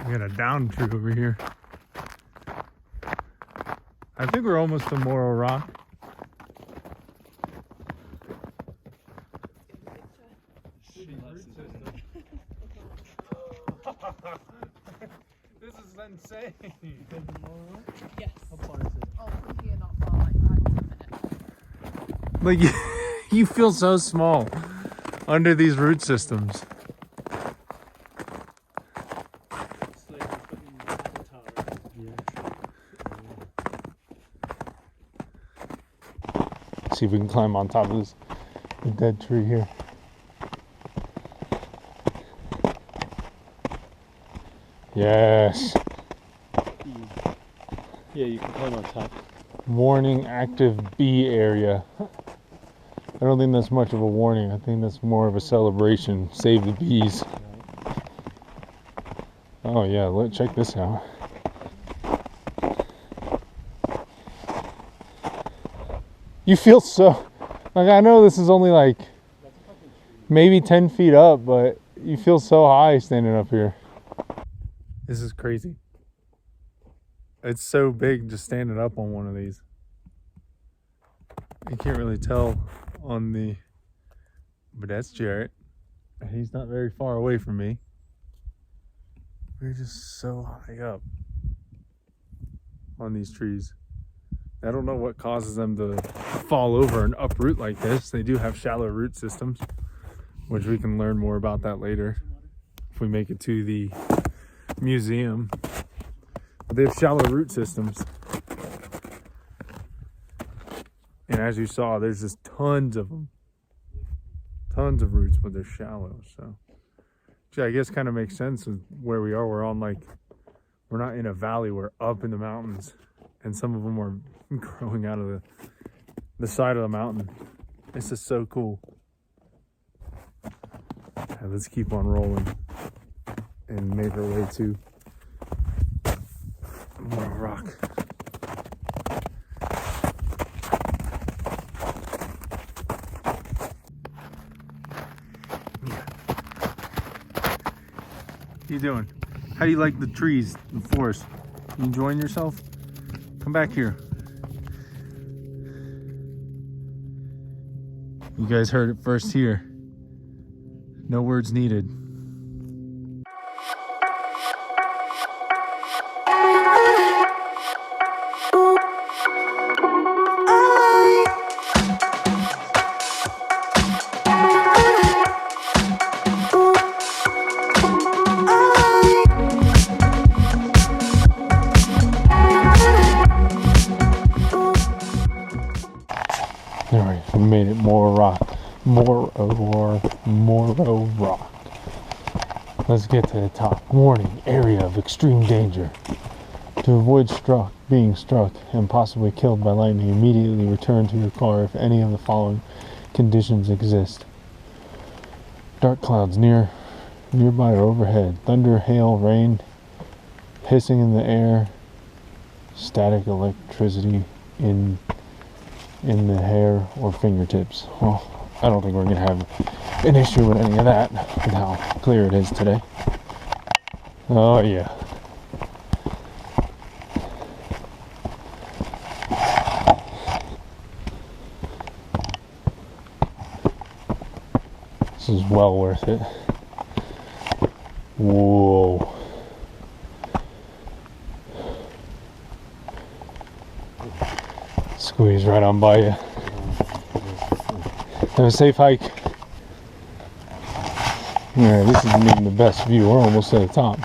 We got a down tree over here. I think we're almost to Moro Rock. This is insane. Yes. How far is it? Oh, from here, not far, like 5 or 10 minutes. Like you feel so small under these root systems. It's like fucking Avatar. Yeah. See if we can climb on top of this dead tree here. Yes. Yeah, you can climb on top. Warning, active bee area. I don't think that's much of a warning. I think that's more of a celebration. Save the bees. Oh yeah, check this out. You feel so, like, I know this is only like maybe 10 feet up, but you feel so high standing up here. This is crazy. It's so big just standing up on one of these. You can't really tell on the, but that's Jarrett. He's not very far away from me. We're just so high up on these trees. I don't know what causes them to fall over and uproot like this. They do have shallow root systems, which we can learn more about that later if we make it to the museum. But they have shallow root systems. And as you saw, there's just tons of them. Tons of roots, but they're shallow. So, which I guess kind of makes sense with where we are. We're on we're not in a valley, we're up in the mountains. And some of them are growing out of the side of the mountain. This is so cool. Yeah, let's keep on rolling and make our way to Moro Rock. How you doing? How do you like the trees, the forest? You enjoying yourself? Come back here. You guys heard it first here. No words needed. Alright, we made it. Moro Rock. Moro Rock. Let's get to the top. Warning, area of extreme danger. To avoid being struck and possibly killed by lightning, immediately return to your car if any of the following conditions exist. Dark clouds nearby or overhead. Thunder, hail, rain, hissing in the air, static electricity in the hair or fingertips. Well, I don't think we're going to have an issue with any of that with how clear it is today. Oh yeah. This is well worth it. Whoa. Squeeze right on by you. Have a safe hike. Alright, this isn't even the best view. We're almost at the top.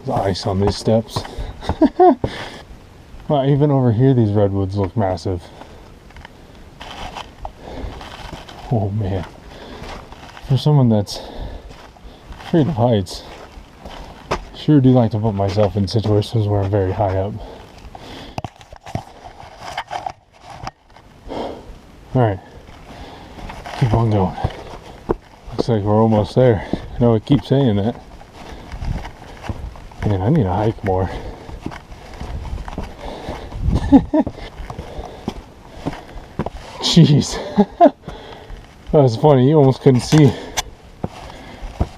There's ice on these steps. Well, even over here, these redwoods look massive. Oh man. For someone that's afraid of heights, sure do like to put myself in situations where I'm very high up. Alright, keep on going. Looks like we're almost there. I know I keep saying that. Man, I need to hike more. Jeez. That was funny, you almost couldn't see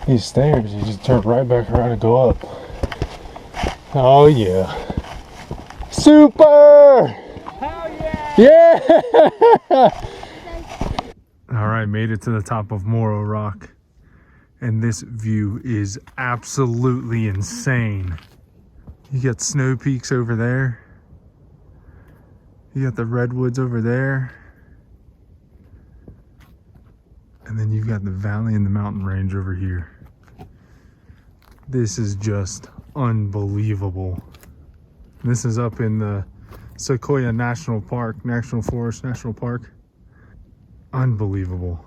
These stairs, you just turn right back around and go up. Oh yeah. Super! Hell yeah! Yeah! All right, made it to the top of Moro Rock. And this view is absolutely insane. You got snow peaks over there. You got the redwoods over there. And then you've got the valley and the mountain range over here. This is just unbelievable. This is up in the Sequoia National Park, National Forest, National Park. Unbelievable.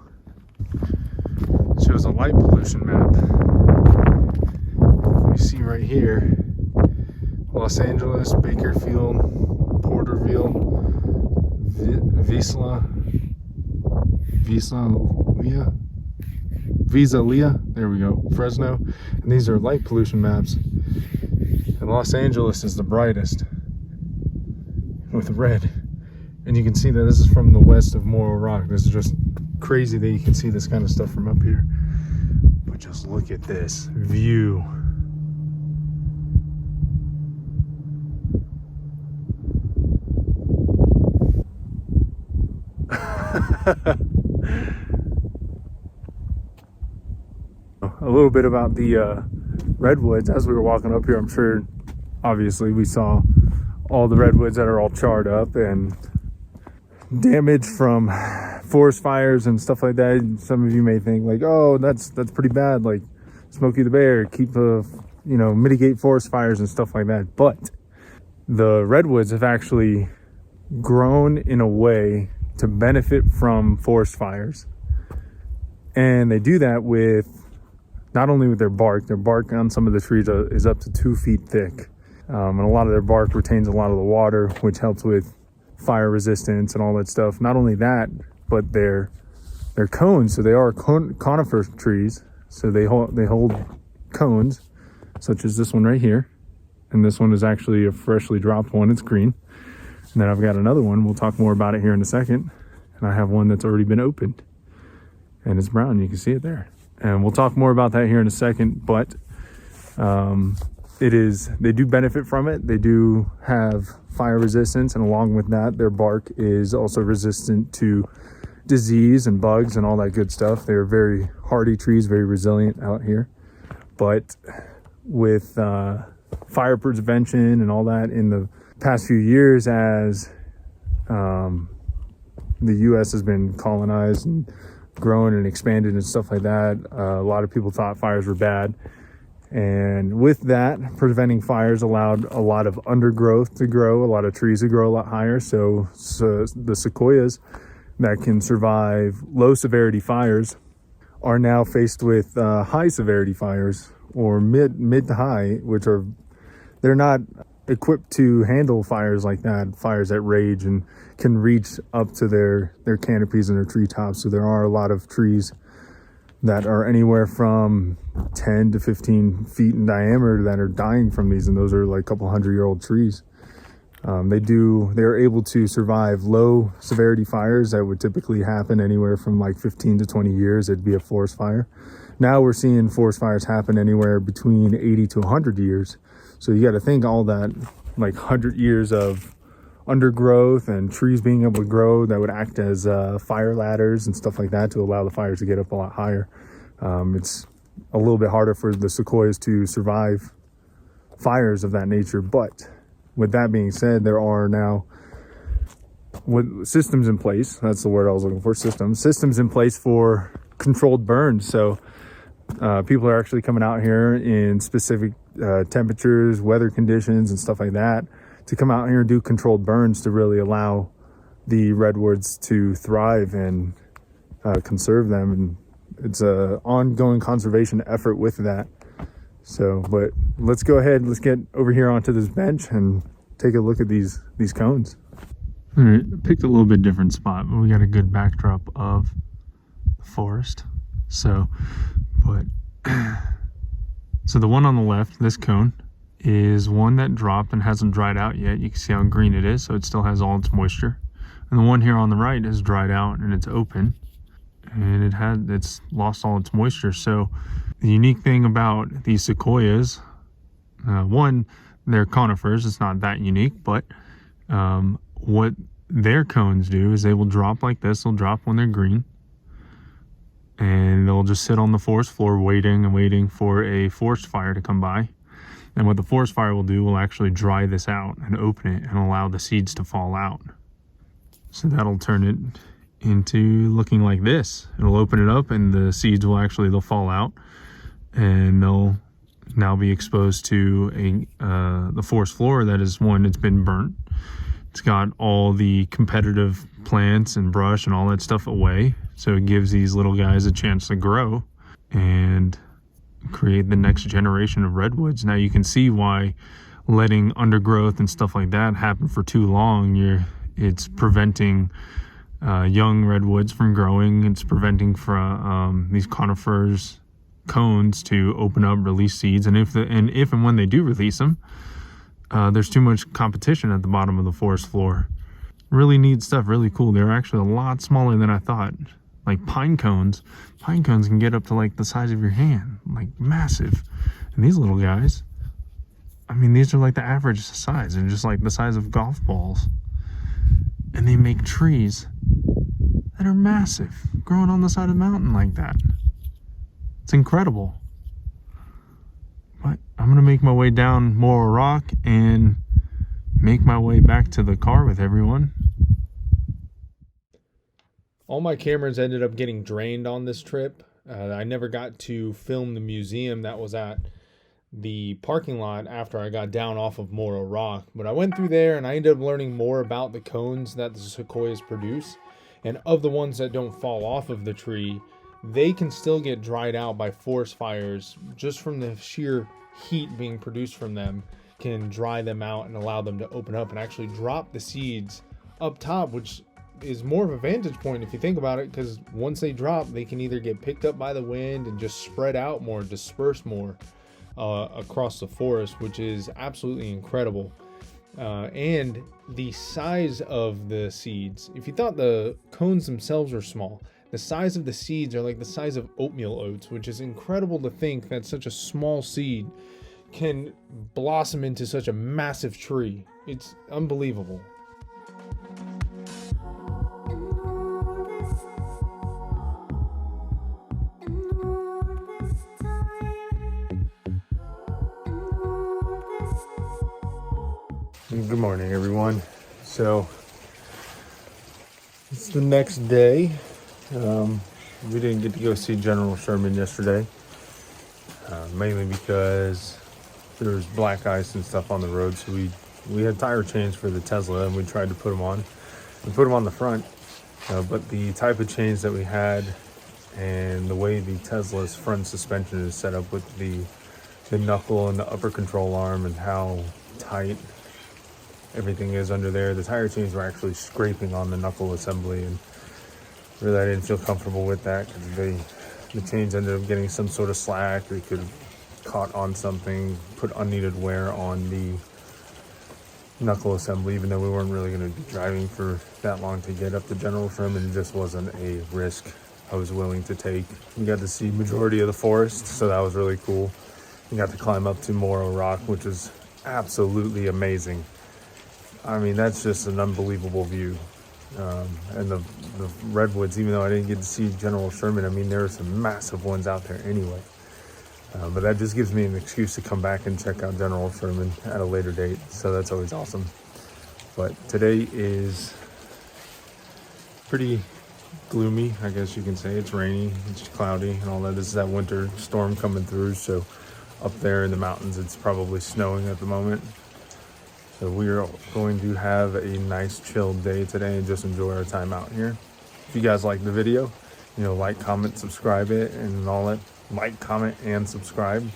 Shows a light pollution map. You see right here, Los Angeles, Bakerfield, Porterville, Visalia, there we go, Fresno. And these are light pollution maps. And Los Angeles is the brightest with red. And you can see that this is from the west of Moro Rock. This is just crazy that you can see this kind of stuff from up here. But just look at this view. A little bit about the redwoods as we were walking up here. I'm sure obviously we saw all the redwoods that are all charred up and damage from forest fires and stuff like that. Some of you may think like, oh, that's pretty bad, like Smokey the Bear, keep mitigate forest fires and stuff like that. But the redwoods have actually grown in a way to benefit from forest fires, and they do that with not only with their bark on some of the trees is up to 2 feet thick, and a lot of their bark retains a lot of the water, which helps with fire resistance and all that stuff. Not only that, but they're cones, so they are conifer trees, so they hold cones, such as this one right here. And this one is actually a freshly dropped one. It's green. And then I've got another one. We'll talk more about it here in a second. And I have one that's already been opened, and it's brown. You can see it there. And we'll talk more about that here in a second. But they do benefit from it. They do have fire resistance, and along with that, their bark is also resistant to disease and bugs and all that good stuff. They're very hardy trees, very resilient out here. But with fire prevention and all that in the past few years, as the U.S. has been colonized and grown and expanded and stuff like that, a lot of people thought fires were bad. And with that, preventing fires allowed a lot of undergrowth to grow, a lot of trees to grow a lot higher. So the sequoias that can survive low severity fires are now faced with high severity fires, or mid to high, they're not equipped to handle fires like that, fires that rage and can reach up to their canopies and their treetops. So there are a lot of trees that are anywhere from 10 to 15 feet in diameter that are dying from these, and those are like a couple 100-year-old trees. They're able to survive low severity fires that would typically happen anywhere from like 15 to 20 years. It'd be a forest fire. Now we're seeing forest fires happen anywhere between 80 to 100 years. So you got to think all that, like 100 years of undergrowth and trees being able to grow that would act as fire ladders and stuff like that to allow the fires to get up a lot higher. It's a little bit harder for the sequoias to survive fires of that nature. But with that being said, there are now systems in place. That's the word I was looking for. Systems in place for controlled burns. So people are actually coming out here in specific temperatures, weather conditions, and stuff like that to come out here and do controlled burns to really allow the redwoods to thrive and conserve them. And it's an ongoing conservation effort with that. So, but let's go ahead, let's get over here onto this bench and take a look at these cones. All right, picked a little bit different spot, but we got a good backdrop of the forest. So the one on the left, this cone, is one that dropped and hasn't dried out yet. You can see how green it is, so it still has all its moisture. And the one here on the right is dried out and it's open. and it's lost all its moisture. So the unique thing about these sequoias, one, they're conifers. It's not that unique, but what their cones do is they will drop like this. They'll drop when they're green, and they'll just sit on the forest floor waiting and waiting for a forest fire to come by. And what the forest fire will do will actually dry this out and open it and allow the seeds to fall out. So that'll turn it into looking like this. It'll open it up and the seeds they'll fall out, and they'll now be exposed to the forest floor that is, one, it's been burnt. It's got all the competitive plants and brush and all that stuff away. So it gives these little guys a chance to grow and create the next generation of redwoods. Now you can see why letting undergrowth and stuff like that happen for too long, it's preventing young redwoods from growing. It's preventing these conifers cones to open up, release seeds, and if and when they do release them, there's too much competition at the bottom of the forest floor. Really neat stuff, really cool. They're actually a lot smaller than I thought. Like pine cones can get up to like the size of your hand, like massive. And these little guys, I mean, these are like the average size. They're just like the size of golf balls. And they make trees that are massive, growing on the side of the mountain like that. It's incredible. But I'm gonna make my way down Moro Rock and make my way back to the car with everyone. All my cameras ended up getting drained on this trip. I never got to film the museum that was at the parking lot after I got down off of Moro Rock. But I went through there and I ended up learning more about the cones that the sequoias produce. And of the ones that don't fall off of the tree, they can still get dried out by forest fires just from the sheer heat being produced from them, can dry them out and allow them to open up and actually drop the seeds up top, which is more of a vantage point if you think about it, because once they drop, they can either get picked up by the wind and just spread out more, disperse more across the forest, which is absolutely incredible. And the size of the seeds, if you thought the cones themselves were small, the size of the seeds are like the size of oatmeal oats, which is incredible to think that such a small seed can blossom into such a massive tree. It's unbelievable. Good morning, everyone. So it's the next day. We didn't get to go see General Sherman yesterday, mainly because there was black ice and stuff on the road. So we had tire chains for the Tesla, and we tried to put them on. We put them on the front, but the type of chains that we had and the way the Tesla's front suspension is set up with the knuckle and the upper control arm and how tight everything is under there, the tire chains were actually scraping on the knuckle assembly, and really I didn't feel comfortable with that because the chains ended up getting some sort of slack. They could have caught on something, put unneeded wear on the knuckle assembly, even though we weren't really going to be driving for that long to get up to General Sherman. It just wasn't a risk I was willing to take. We got to see majority of the forest, so that was really cool. We got to climb up to Moro Rock, which was absolutely amazing. I mean, that's just an unbelievable view. And the redwoods, even though I didn't get to see General Sherman, I mean, there are some massive ones out there anyway. But that just gives me an excuse to come back and check out General Sherman at a later date. So that's always awesome. But today is pretty gloomy, I guess you can say. It's rainy, it's cloudy and all that. This is that winter storm coming through. So up there in the mountains, it's probably snowing at the moment. So we are going to have a nice chilled day today and just enjoy our time out here. If you guys like the video, like, comment, subscribe it and all that. Like, comment, and subscribe.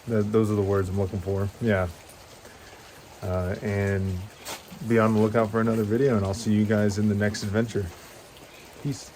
Those are the words I'm looking for. Yeah. And be on the lookout for another video, and I'll see you guys in the next adventure. Peace.